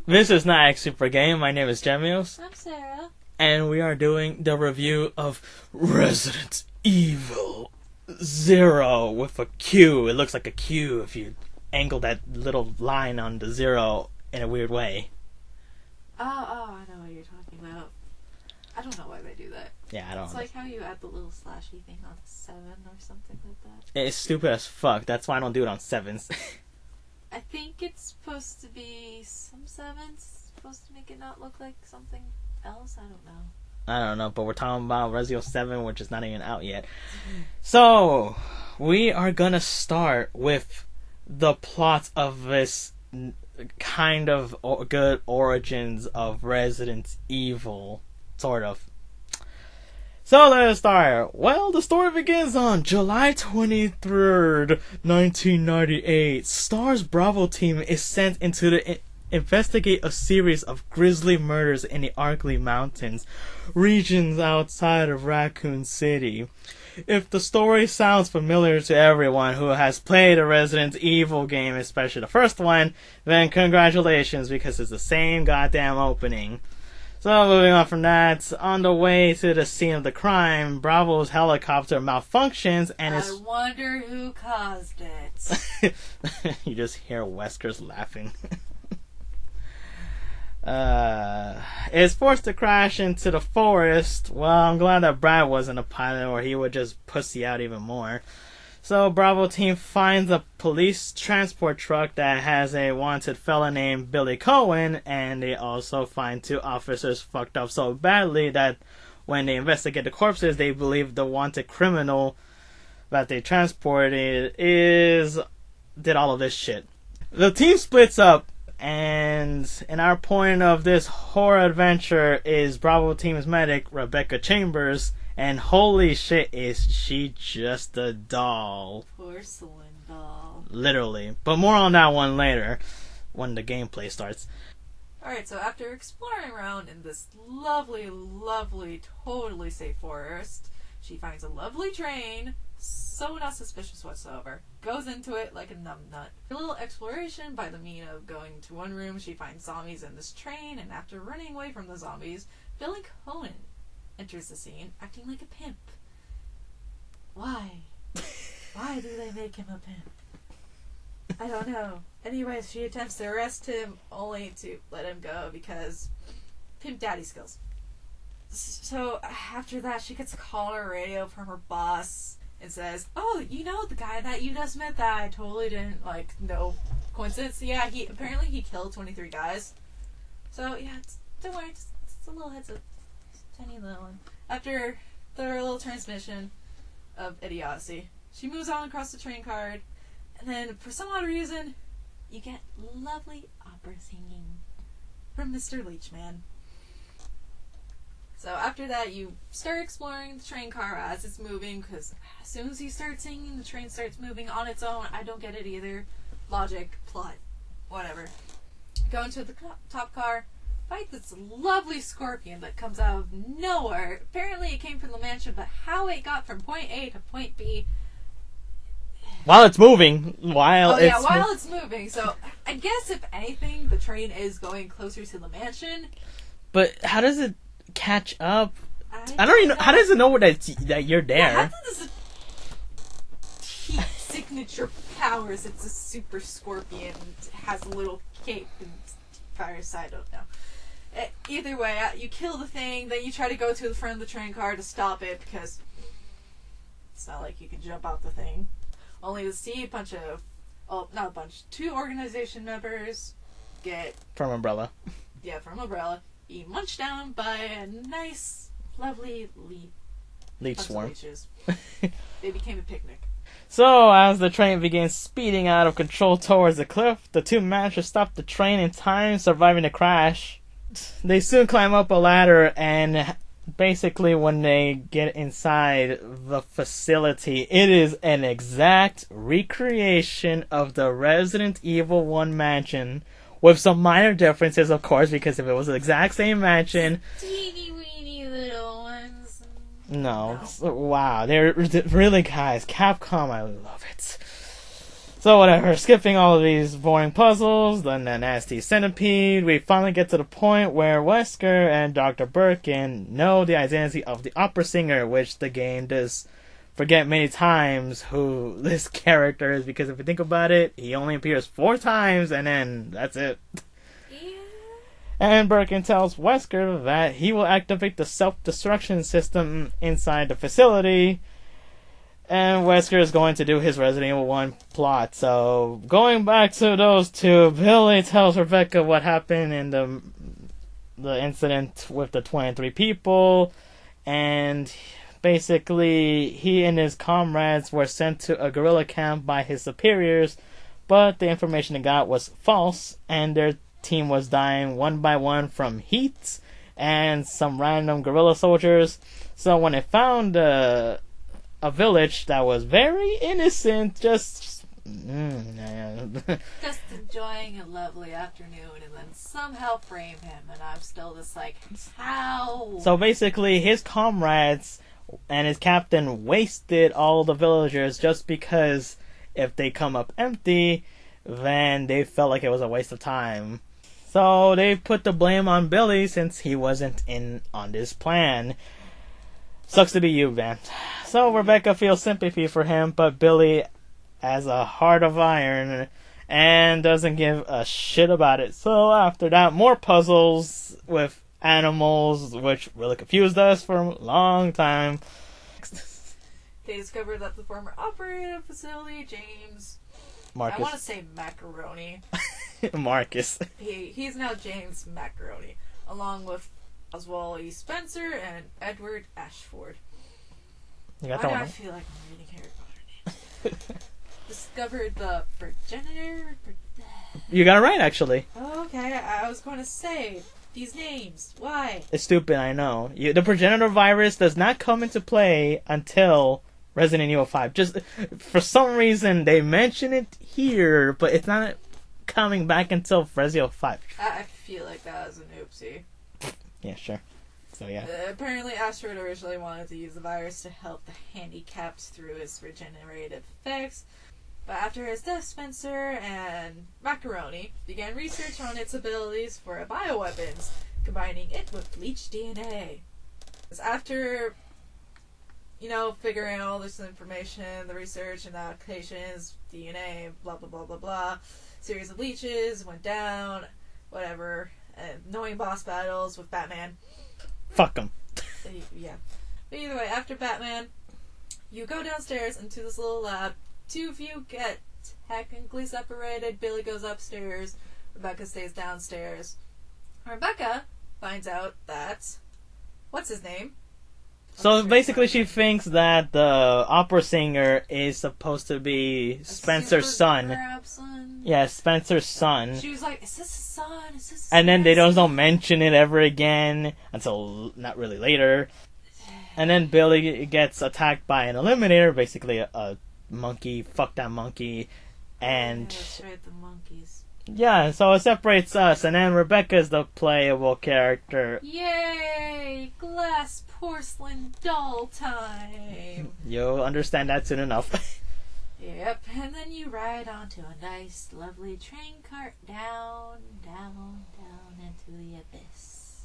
This is not actually for game. My name is Jemios, I'm Sarah. and we are doing the review of Resident Evil Zero with a Q. It looks like a Q if you angle that little line on the zero in a weird way. Oh, I know what you're talking about. I don't know why they do that. Yeah, I don't know. It's like how you add the little slashy thing on 7 or something like that. It's stupid as fuck. That's why I don't do it on 7s. I think it's supposed to be some 7s, supposed to make it not look like something else. I don't know. I don't know, but we're talking about Resident Evil 7, which is not even out yet. So, we are gonna start with the plot of this kind of good origins of Resident Evil, sort of. So let's start. Well, the story begins on July 23rd, 1998. STAR's Bravo team is sent into the investigate a series of grisly murders in the Arkley Mountains, regions outside of Raccoon City. If the story sounds familiar to everyone who has played a Resident Evil game, especially the first one, then congratulations, because it's the same goddamn opening. So, moving on from that, on the way to the scene of the crime, Bravo's helicopter malfunctions and I wonder who caused it. You just hear Wesker's laughing. Is forced to crash into the forest. Well, I'm glad that Brad wasn't a pilot, or he would just pussy out even more. So, Bravo team finds a police transport truck that has a wanted felon named Billy Cohen, and they also find 2 officers fucked up so badly that when they investigate the corpses, they believe the wanted criminal that they transported did all of this shit. The team splits up, and in our point of this horror adventure is Bravo team's medic, Rebecca Chambers, and holy shit, is she just a doll. Porcelain doll. Literally. But more on that one later, when the gameplay starts. Alright, so after exploring around in this lovely, lovely, totally safe forest, she finds a lovely train, so not suspicious whatsoever. Goes into it like a numbnut. A little exploration by the mean of going to one room, she finds zombies in this train, and after running away from the zombies, Billy Cohen enters the scene, acting like a pimp. Why? Why do they make him a pimp? I don't know. Anyways, she attempts to arrest him, only to let him go because pimp daddy skills. So, after that, she gets a call on her radio from her boss and says, "Oh, you know the guy that you just met that I totally didn't, no coincidence? Yeah, apparently he killed 23 guys. So, yeah, don't worry, just a little heads up. Tiny little one." After their little transmission of idiocy, she moves on across the train card, and then for some odd reason, you get lovely opera singing from Mr. Leachman. So after that, you start exploring the train car as it's moving, because as soon as you start singing, the train starts moving on its own. I don't get it either. Logic, plot, whatever. Go into the top car, fight this lovely scorpion that comes out of nowhere. Apparently it came from the mansion, but how it got from point A to point B... While it's moving. While it's moving. So, I guess if anything, the train is going closer to the mansion. But how does it catch up? I don't even know. How does it know that you're there? Well, how does it heat signature powers? It's a super scorpion. It has a little cape and fires. I don't know. Either way, you kill the thing, then you try to go to the front of the train car to stop it, because it's not like you can jump out the thing. Only to see two organization members get... From Umbrella. Yeah, from Umbrella. Be munched down by a nice, lovely leech swarm. They became a picnic. So, as the train begins speeding out of control towards the cliff, the 2 manage to stop the train in time, surviving the crash. They soon climb up a ladder, and basically when they get inside the facility, it is an exact recreation of the Resident Evil 1 mansion, with some minor differences, of course, because if it was the exact same mansion... Teeny weeny little ones. No. Wow. They're really, guys, Capcom, I love it. So whatever, skipping all of these boring puzzles, then the nasty centipede, we finally get to the point where Wesker and Dr. Birkin know the identity of the opera singer, which the game does forget many times who this character is, because if you think about it, he only appears 4 times, and then that's it. Yeah. And Birkin tells Wesker that he will activate the self-destruction system inside the facility, and Wesker is going to do his Resident Evil 1 plot. So, going back to those two, Billy tells Rebecca what happened in the incident with the 23 people, and basically he and his comrades were sent to a guerrilla camp by his superiors, but the information they got was false, and their team was dying one by one from heat and some random guerrilla soldiers. So when they found a village that was very innocent, just enjoying a lovely afternoon, and then somehow frame him, and I'm still just like, how? So basically his comrades and his captain wasted all the villagers just because if they come up empty, then they felt like it was a waste of time. So they put the blame on Billy since he wasn't in on this plan. Sucks to be you, man. So Rebecca feels sympathy for him, but Billy has a heart of iron and doesn't give a shit about it. So after that, more puzzles with animals, which really confused us for a long time. They discovered that the former operator of the facility, James... Marcus. I want to say Macaroni. Marcus. He's now James Macaroni, along with Oswald E. Spencer and Edward Ashford. You got Why that do one? I feel like I'm reading Harry Potter names? Discovered the progenitor... You got it right, actually. Okay, I was going to say these names. Why? It's stupid, I know. The progenitor virus does not come into play until Resident Evil 5. Just for some reason they mention it here, but it's not coming back until Resident Evil 5. I feel like that was an oopsie. Yeah, sure. So yeah. Apparently Ashford originally wanted to use the virus to help the handicapped through its regenerative effects, but after his death, Spencer and Macaroni began research on its abilities for bioweapons, combining it with bleached DNA. After figuring out all this information, the research and the applications, DNA, blah blah blah blah blah, series of leeches went down, whatever, annoying boss battles with Batman. Fuck him. Yeah. But either way, after Batman, you go downstairs into this little lab. Two of you get technically separated. Billy goes upstairs. Rebecca stays downstairs. Rebecca finds out that... What's his name? So basically she thinks that the opera singer is supposed to be Spencer's son. Yeah, Spencer's son. She was like, is this his son? Is this and then they don't mention it ever again until not really later. And then Billy gets attacked by an eliminator, basically a monkey, fuck that monkey. And yeah, that's right, the monkeys. Yeah, so it separates us, and then Rebecca's the playable character. Yay! Glass porcelain doll time! You'll understand that soon enough. Yep, and then you ride onto a nice, lovely train cart down into the abyss.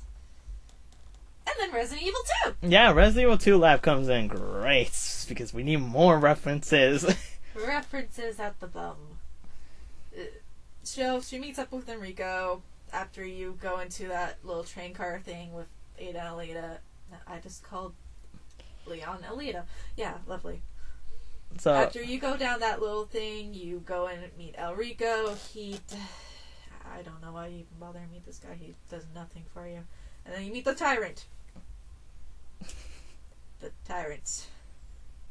And then Resident Evil 2! Yeah, Resident Evil 2 Lab comes in great, because we need more references. References at the bum. So she meets up with Enrico after you go into that little train car thing with Ada and Alita. I just called Leon Alita. Yeah, lovely. So after you go down that little thing, you go and meet Enrico. I don't know why you even bother to meet this guy. He does nothing for you. And then you meet the Tyrant. The Tyrant.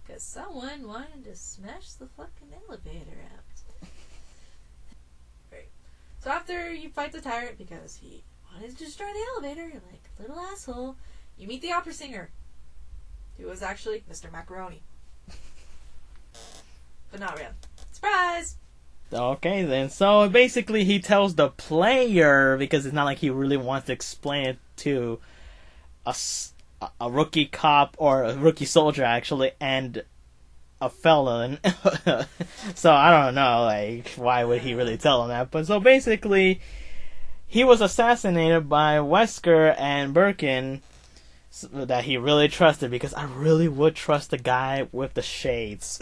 Because someone wanted to smash the fucking elevator out. So after you fight the Tyrant, because he wanted to destroy the elevator, like a little asshole, you meet the opera singer, who was actually Mr. Macaroni. But not real. Surprise! Okay then, so basically he tells the player, because it's not like he really wants to explain it to a rookie cop, or a rookie soldier actually, and a felon. So I don't know, like, why would he really tell him that? But so basically, he was assassinated by Wesker and Birkin that he really trusted, because I really would trust the guy with the shades.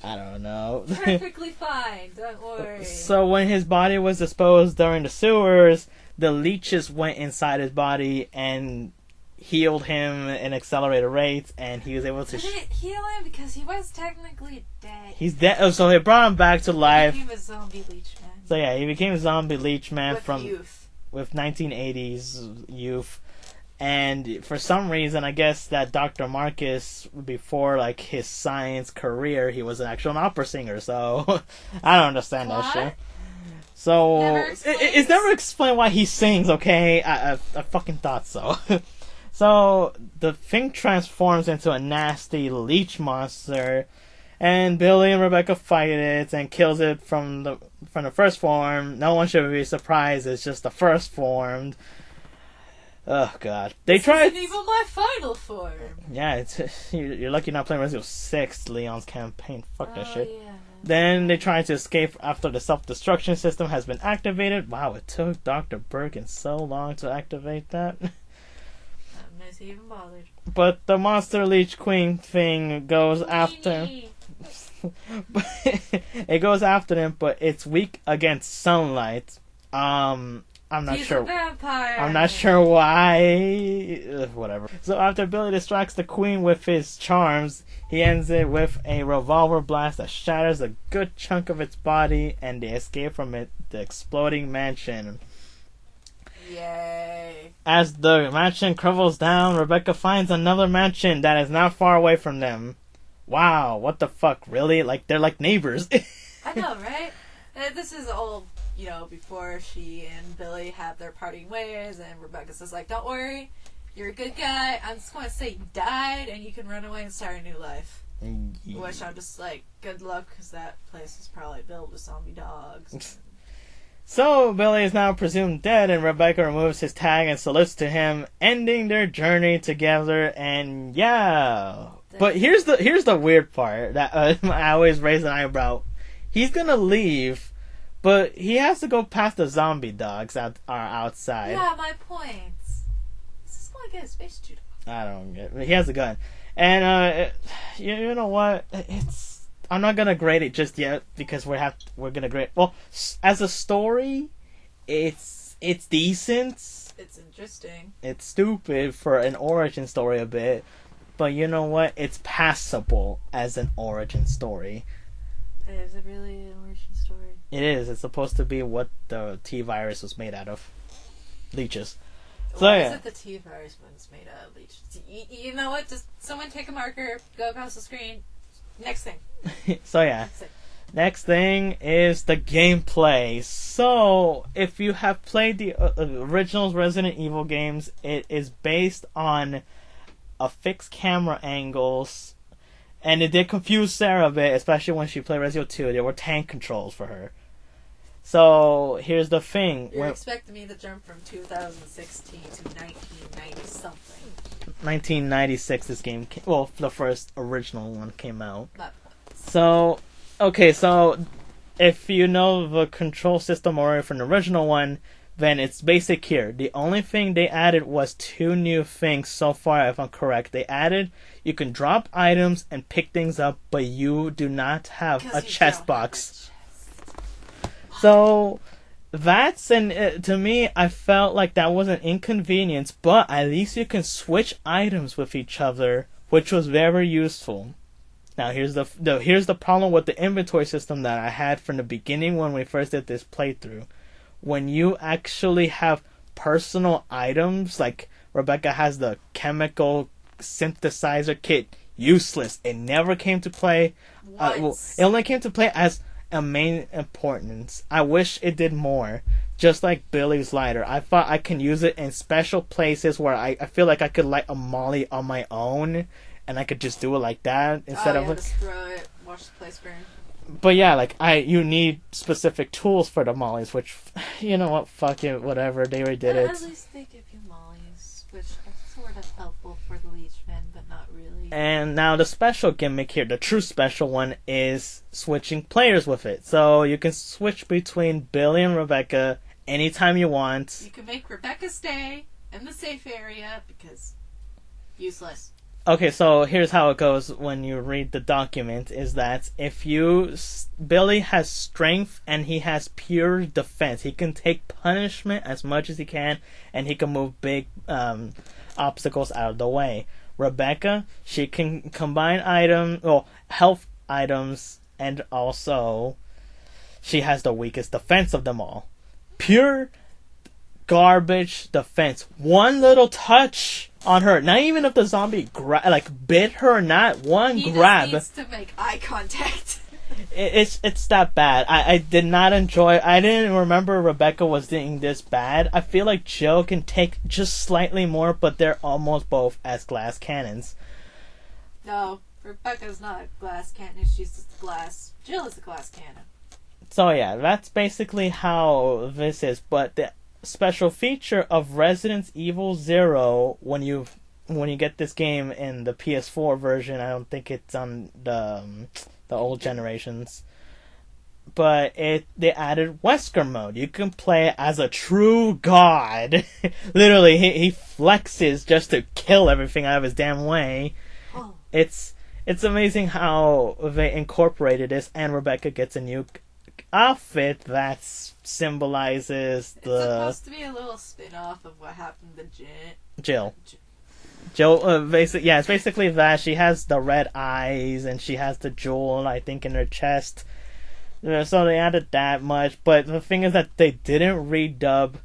I don't know. Perfectly fine, don't worry. So when his body was disposed during the sewers, the leeches went inside his body and healed him in accelerated rates, and he was able to... Did it heal him? Because he was technically dead. He's dead. Oh, so they brought him back to life. He became a zombie leech man. So yeah, he became a zombie leech man With from youth. with 1980s youth. And for some reason, I guess that Dr. Marcus, before like his science career, he was an actual opera singer. So I don't understand that shit. So it's never explained why he sings. Okay, I fucking thought so. So the thing transforms into a nasty leech monster, and Billy and Rebecca fight it and kills it from the first form. No one should be surprised. It's just the first formed. Oh god, they tried. This isn't even my final form. Yeah, you're lucky you're not playing Resident Evil 6, Leon's campaign. Fuck that shit. Yeah. Then they try to escape after the self-destruction system has been activated. Wow, it took Dr. Birkin so long to activate that. Not he even bothered. But the Monster Leech Queen thing goes after. It goes after them, but it's weak against sunlight. I'm not He's sure. a vampire. I'm not sure why. Whatever. So after Billy distracts the queen with his charms, he ends it with a revolver blast that shatters a good chunk of its body, and they escape from the exploding mansion. Yay. As the mansion crumbles down, Rebecca finds another mansion that is not far away from them. Wow, what the fuck, really? Like, they're like neighbors. I know, right? This is all, before she and Billy have their parting ways, and Rebecca says, like, don't worry, you're a good guy, I'm just going to say you died, and you can run away and start a new life. Yeah. Which I'm just like, good luck, because that place is probably built with zombie dogs. So, Billy is now presumed dead, and Rebecca removes his tag and salutes to him, ending their journey together, and yeah. But here's the weird part that I always raise an eyebrow. He's gonna leave, but he has to go past the zombie dogs that are outside. Yeah, my point. This is going to get a space suit. I don't get it. He has a gun. And, you know what? I'm not gonna grade it just yet, because we're gonna grade... Well, as a story, it's decent. It's interesting. It's stupid for an origin story a bit. But you know what? It's passable as an origin story. Is it really an origin story? It is. It's supposed to be what the T-virus was made out of. Leeches. Why is it the T-virus when it's made out of leeches? You know what? Just someone take a marker, go across the screen. Next thing. So yeah. Next thing is the gameplay. So, if you have played the original Resident Evil games, it is based on a fixed camera angles, and it did confuse Sarah a bit, especially when she played Resident Evil 2. There were tank controls for her. So, here's the thing. You're expecting me to jump from 2016 to 1990-something. 1996 this game came, well, the first original one came out. That So, okay, so if you know the control system already from the original one, then it's basic here. The only thing they added was 2 new things so far, if I'm correct. They added you can drop items and pick things up, but you do not have a chest box. So that's to me, I felt like that was an inconvenience, but at least you can switch items with each other, which was very useful. Now here's the problem with the inventory system that I had from the beginning when we first did this playthrough. When you actually have personal items, like Rebecca has the chemical synthesizer kit, useless. It never came to play. It only came to play as a main importance. I wish it did more. Just like Billy's lighter. I thought I can use it in special places where I feel like I could light a molly on my own, and I could just do it like that instead of just throw it, watch the place burn. But yeah, like you need specific tools for the mollies, which, you know what, fuck it, whatever, they already did it. At least they give you mollies, which are sort of helpful for the leech men, but not really. And now the special gimmick here, the true special one, is switching players with it. So you can switch between Billy and Rebecca anytime you want. You can make Rebecca stay in the safe area because useless. Okay, so here's how it goes when you read the document, is that if Billy has strength and he has pure defense. He can take punishment as much as he can, and he can move big obstacles out of the way. Rebecca, she can combine health items, and also she has the weakest defense of them all. Pure garbage defense. One little touch on her, not even if the zombie bit her or not, he grab. He needs to make eye contact. It's that bad. I did not enjoy. I didn't remember Rebecca was doing this bad. I feel like Jill can take just slightly more, but they're almost both as glass cannons. No, Rebecca's not a glass cannon. She's just glass. Jill is a glass cannon. So yeah, that's basically how this is. But the special feature of Resident Evil 0, when you get this game in the PS4 version, I don't think it's on the old generations, but they added Wesker mode. You can play as a true god. Literally, he flexes just to kill everything out of his damn way. Oh. It's amazing how they incorporated this, and Rebecca gets a new outfit that symbolizes It's supposed to be a little spin-off of what happened to Jill. Jill, it's basically that. She has the red eyes, and she has the jewel, I think, in her chest. So they added that much, but the thing is that they didn't redub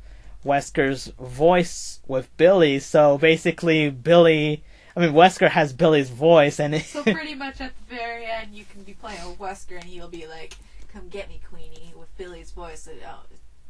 Wesker's voice with Billy, so basically Wesker has Billy's voice, and so pretty much at the very end, you can be playing with Wesker, and he'll be like, "Come get me, Queenie," with Billy's voice.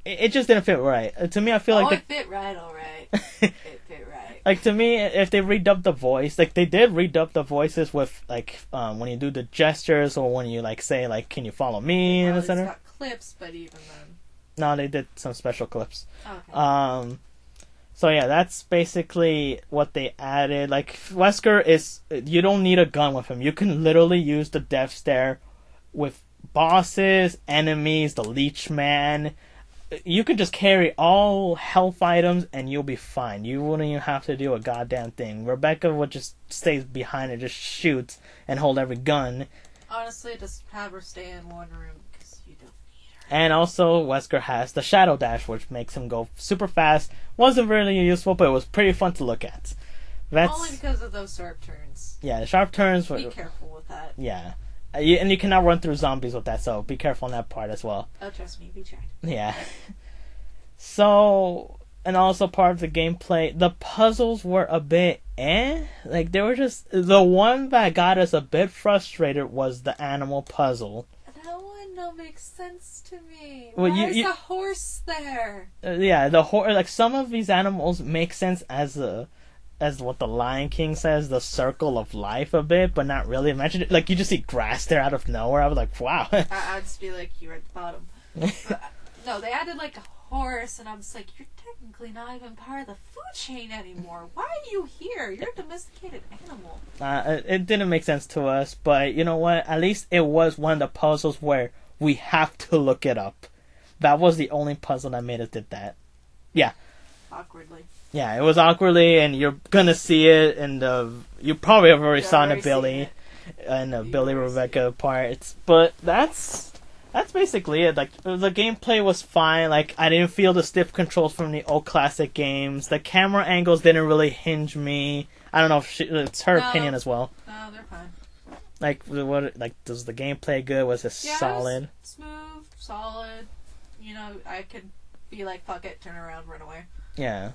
It just didn't fit right. To me, I feel like... it fit right, alright. It fit right. Like, to me, if they redubbed the voice... Like, they did redub the voices with, when you do the gestures, or when you, say, can you follow me, in the center. It's got clips, but even then... No, they did some special clips. Okay. So, yeah, that's basically what they added. Wesker is... You don't need a gun with him. You can literally use the death stare with bosses, enemies, the leech man... You can just carry all health items and you'll be fine. You wouldn't even have to do a goddamn thing. Rebecca would just stay behind and just shoot and hold every gun. Honestly, just have her stay in one room because you don't need her. And also, Wesker has the Shadow Dash, which makes him go super fast. Wasn't really useful, but it was pretty fun to look at. Only because of those sharp turns. Yeah, the sharp turns... Be careful with that. Yeah. And you cannot run through zombies with that, so be careful on that part as well. Oh, trust me, we tried. Yeah. So, and also part of the gameplay, the puzzles were a bit they were just... The one that got us a bit frustrated was the animal puzzle. That one don't make sense to me. Well, Why is a horse there? Yeah, the horse... some of these animals make sense as what the Lion King says, the circle of life a bit, but not really. Imagine you just see grass there out of nowhere. I was like, wow. I'd just be like, you're at the bottom. No, they added a horse, and I'm just like, you're technically not even part of the food chain anymore. Why are you here? You're a domesticated animal. It didn't make sense to us, but you know what? At least it was one of the puzzles where we have to look it up. That was the only puzzle that made us did that. Yeah. Awkwardly. Yeah, it was awkwardly, and you're gonna see it in you probably have already saw the Billy and the Billy Rebecca parts, but that's basically it. The gameplay was fine. I didn't feel the stiff controls from the old classic games. The camera angles didn't really hinge me. I don't know if it's her opinion as well. No, they're fine. Does the gameplay good? Was it solid? It was smooth, solid. I could be like, fuck it, turn around, run away. Yeah.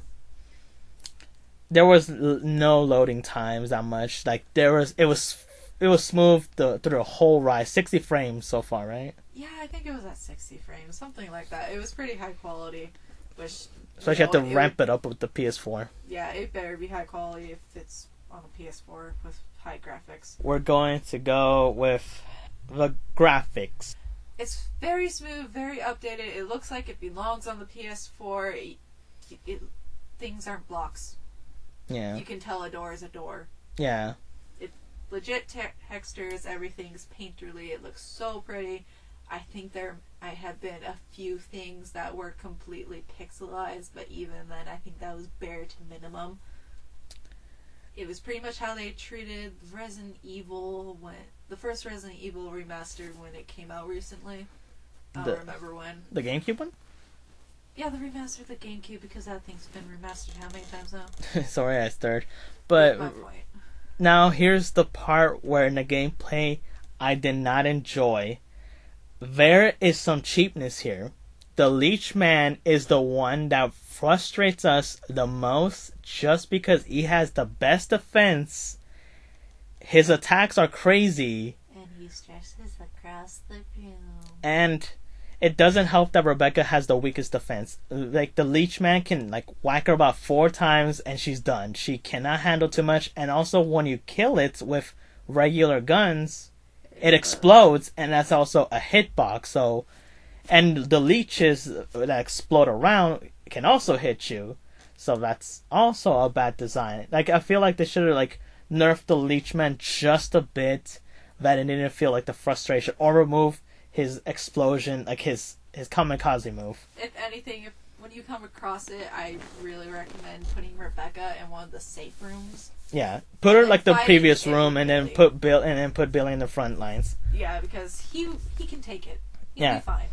There was no loading times that much. It was smooth through the whole ride. 60 frames so far, right? Yeah, I think it was at 60 frames, something like that. It was pretty high quality, so you have to ramp it up with the PS4. Yeah, it better be high quality if it's on the PS4 with high graphics. We're going to go with the graphics. It's very smooth, very updated. It looks like it belongs on the PS4. Things aren't blocks. Yeah. You can tell a door is a door. Yeah. legit textures. Everything's painterly. It looks so pretty. I think I have been a few things that were completely pixelized, but even then, I think that was bare to minimum. It was pretty much how they treated Resident Evil the first Resident Evil remastered when it came out recently. I don't remember when. The GameCube one? Yeah, the remaster of the GameCube, because that thing's been remastered how many times now? Sorry, I stirred. But my point. Now here's the part where in the gameplay I did not enjoy. There is some cheapness here. The Leech Man is the one that frustrates us the most just because he has the best defense. His attacks are crazy. And he stretches across the room. And it doesn't help that Rebecca has the weakest defense. Like, the Leech Man can, like, whack her about 4 times and she's done. She cannot handle too much. And also, when you kill it with regular guns, it explodes, and that's also a hitbox. So, and the leeches that explode around can also hit you. So that's also a bad design. Like, I feel like they should have, like, nerfed the Leech Man just a bit, that it didn't feel like the frustration, or remove his explosion, like his kamikaze move. If anything, when you come across it, I really recommend putting Rebecca in one of the safe rooms. Yeah, put her like the previous room, and then put Billy in the front lines. Yeah, because he can take it. He'll be fine.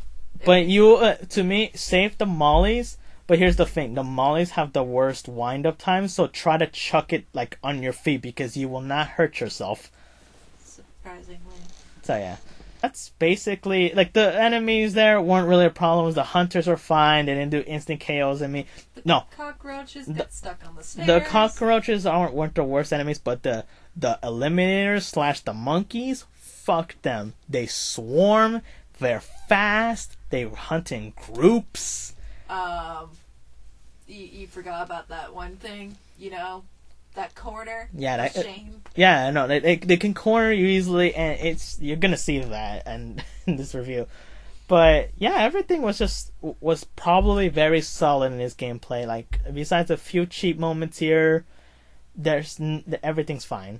But you, to me, save the mollies. But here's the thing: the mollies have the worst wind-up time. So try to chuck it like on your feet because you will not hurt yourself. Surprisingly. So yeah. That's basically, like, the enemies there weren't really a problem. The hunters were fine. They didn't do instant KOs. I mean, the cockroaches got stuck on the stairs. The cockroaches weren't the worst enemies, but the eliminators / the monkeys, fuck them. They swarm. They're fast. They hunt in groups. You forgot about that one thing, that corner. Yeah, shame. Yeah, no, they can corner you easily, and you're gonna see that in this review. But yeah, everything was probably very solid in this gameplay. Like, besides a few cheap moments here, everything's fine.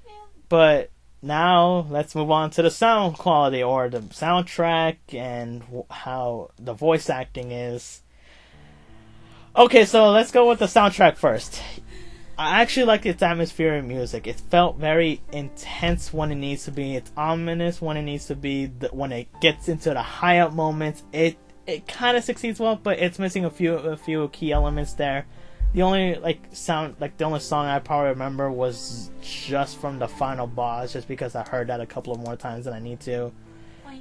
Yeah. But now let's move on to the sound quality, or the soundtrack, and how the voice acting is. Okay, so let's go with the soundtrack first. I actually like its atmosphere and music. It felt very intense when it needs to be. It's ominous when it needs to be. When it gets into the high up moments, it kind of succeeds well, but it's missing a few key elements there. The only the only song I probably remember was just from the final boss, just because I heard that a couple of more times than I need to.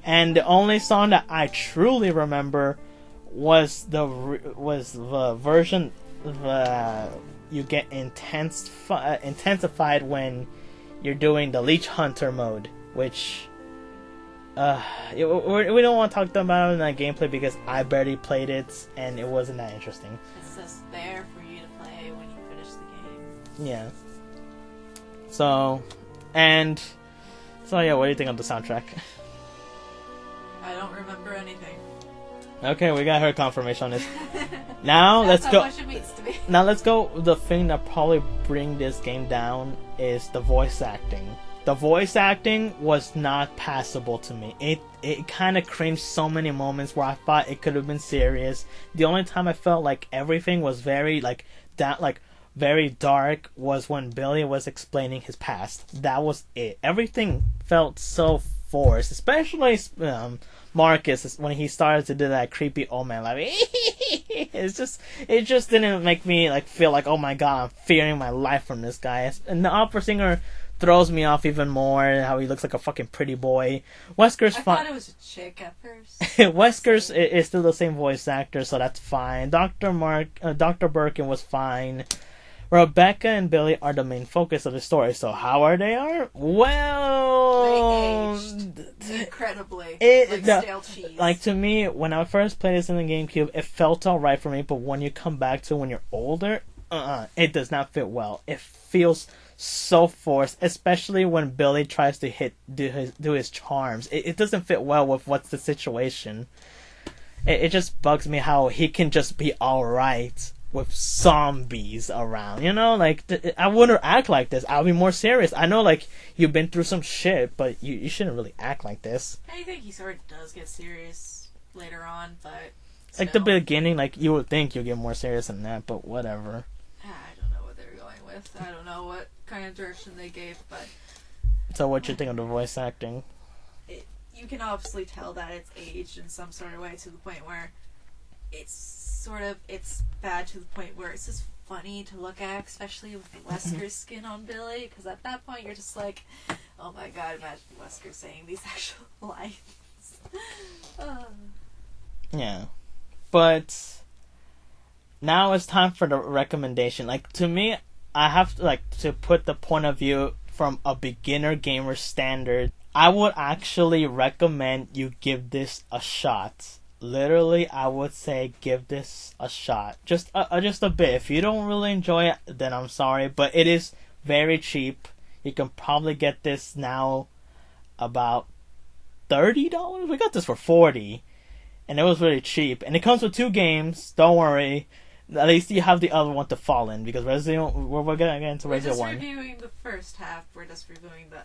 And the only song that I truly remember was the version you get intensified when you're doing the Leech Hunter mode, which we don't want to talk about it in that gameplay because I barely played it and it wasn't that interesting. It's just there for you to play when you finish the game. Yeah. So yeah, what do you think of the soundtrack? I don't remember anything. Okay, we got her confirmation on this. Now let's go. Much it means to me. Now let's go. The thing that probably bring this game down is the voice acting. The voice acting was not passable to me. It kind of cringed so many moments where I thought it could have been serious. The only time I felt like everything was very very dark was when Billy was explaining his past. That was it. Everything felt so forced, especially Marcus, when he started to do that creepy old man laugh. It just didn't make me feel like, oh my god, I'm fearing my life from this guy. And the opera singer throws me off even more. How he looks like a fucking pretty boy. Wesker's fine. I thought it was a chick at first. Wesker's is still the same voice actor, so that's fine. Dr. Birkin was fine. Rebecca and Billy are the main focus of the story. So how are they? Well, they aged incredibly. Stale cheese. Like, to me, when I first played this in the GameCube, it felt alright for me. But when you come back to when you're older, it does not fit well. It feels so forced, especially when Billy tries to do his charms. It doesn't fit well with what's the situation. It just bugs me how he can just be alright with zombies around. You know, like I wouldn't act like this. I'll be more serious. I know, like you've been through some shit, but you shouldn't really act like this. I think he sort of does get serious later on, but still. Like the beginning, like you would think you'll get more serious than that, but whatever. I don't know what they're going with. I don't know what kind of direction they gave, but. So what you think of the voice acting? You can obviously tell that it's aged in some sort of way to the point where it's bad to the point where it's just funny to look at, especially with Wesker's skin on Billy, because at that point you're just like, oh my god, imagine Wesker saying these actual lines. Yeah. But now it's time for the recommendation. Like, to me, I have to put the point of view from a beginner gamer standard. I would actually recommend you give this a shot. Literally, I would say give this a shot. Just a bit. If you don't really enjoy it, then I'm sorry. But it is very cheap. You can probably get this now about $30. We got this for $40. And it was really cheap. And it comes with 2 games. Don't worry. At least you have the other one to fall in. Because we're going to get into Resident 1. We're just reviewing the first half. We're just reviewing the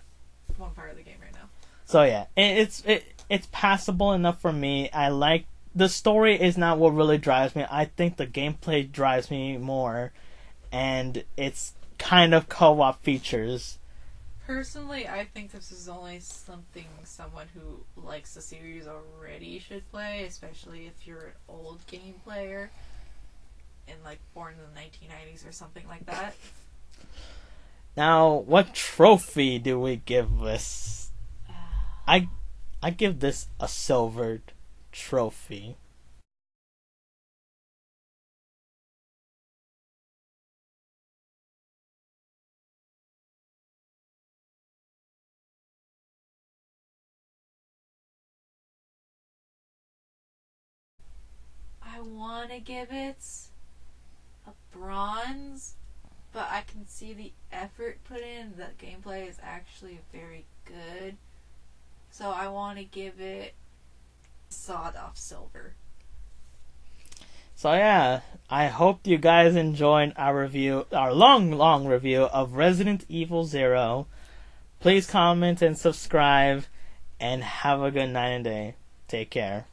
one part of the game right now. So yeah, it's passable enough for me. I like the story is not what really drives me. I think the gameplay drives me more, and it's kind of co-op features. Personally, I think this is only something someone who likes the series already should play, especially if you're an old game player and like born in the 1990s or something like that. Now, what trophy do we give this? I give this a silvered trophy. I want to give it a bronze, but I can see the effort put in. The gameplay is actually very good. So I want to give it sawed-off silver. So yeah, I hope you guys enjoyed our review, our long review of Resident Evil 0. Please comment and subscribe, and have a good night and day. Take care.